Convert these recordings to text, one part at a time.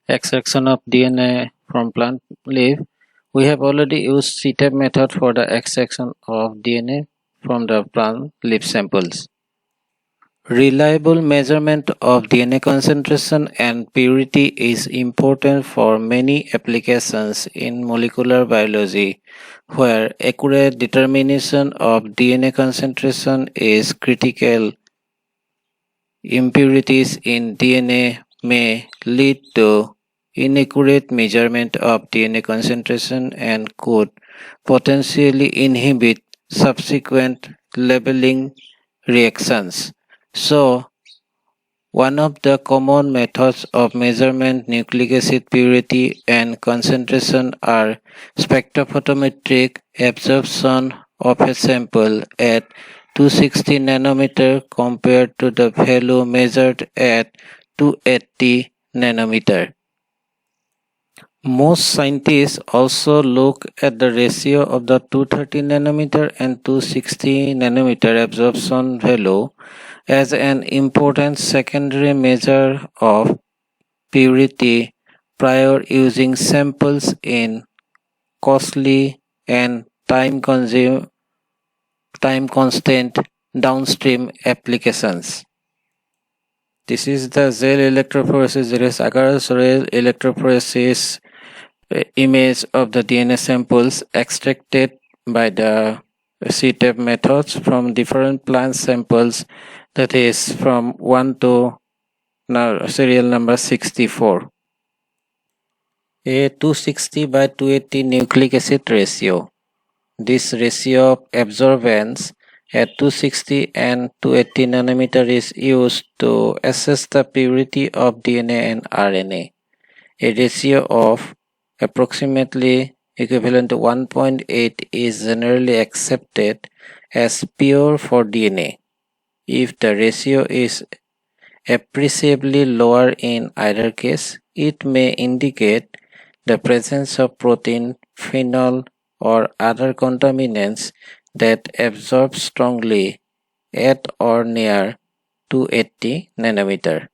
extraction of DNA from plant leaf, we have already used CTEP method for the extraction of DNA from the plant leaf samples. Reliable measurement of DNA concentration and purity is important for many applications in molecular biology, where accurate determination of DNA concentration is critical. Impurities in DNA may lead to inaccurate measurement of DNA concentration and could potentially inhibit subsequent labeling reactions. So, one of the common methods of measurement nucleic acid purity and concentration are spectrophotometric absorption of a sample at 260 nanometer compared to the value measured at 280 nanometer. Most scientists also look at the ratio of the 230 nanometer and 260 nanometer absorption value as an important secondary measure of purity prior using samples in costly and time-constant downstream applications. This is the gel electrophoresis. There is agar gel electrophoresis image of the DNA samples extracted by the CTEP methods from different plant samples, that is from 1 to now serial number 64. A 260 by 280 nucleic acid ratio. This ratio of absorbance at 260 and 280 nanometer is used to assess the purity of DNA and RNA. A ratio of approximately equivalent to 1.8 is generally accepted as pure for DNA. If the ratio is appreciably lower in either case, it may indicate the presence of protein, phenol, or other contaminants that absorb strongly at or near 280 nanometer.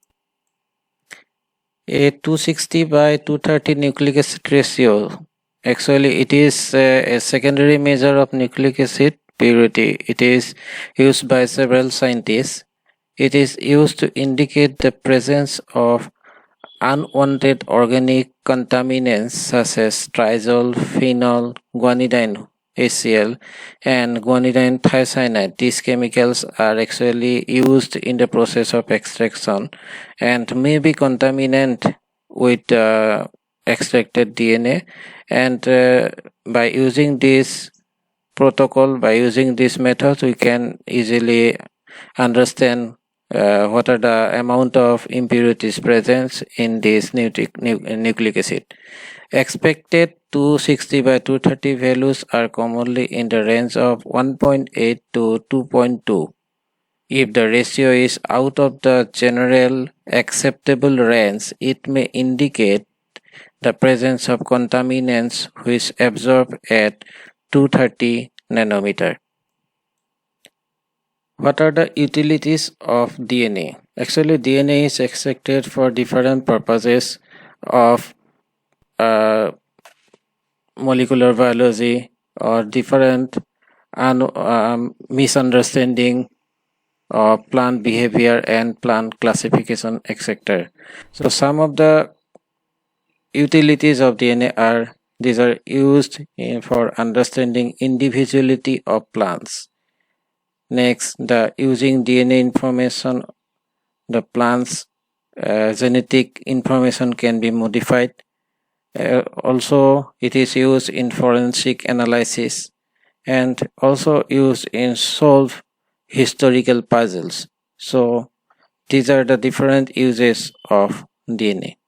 A 260 by 230 nucleic acid ratio, actually it is a secondary measure of nucleic acid purity. It is used by several scientists. It is used to indicate the presence of unwanted organic contaminants such as triazole, phenol, guanidine HCl, and guanidine thiocyanate. These chemicals are actually used in the process of extraction and may be contaminant with extracted DNA. And by using this protocol, by using this method, we can easily understand what are the amount of impurities present in this nucleic acid. Expected 260 by 230 values are commonly in the range of 1.8 to 2.2. If the ratio is out of the general acceptable range, it may indicate the presence of contaminants which absorb at 230 nanometer. What are the utilities of DNA? Actually, DNA is extracted for different purposes of molecular biology or different misunderstanding of plant behavior and plant classification, etc. So some of the utilities of DNA are, these are used for understanding individuality of plants. Next, the using DNA information, the plant's genetic information can be modified. Also, it is used in forensic analysis and also used in solve historical puzzles. So, these are the different uses of DNA.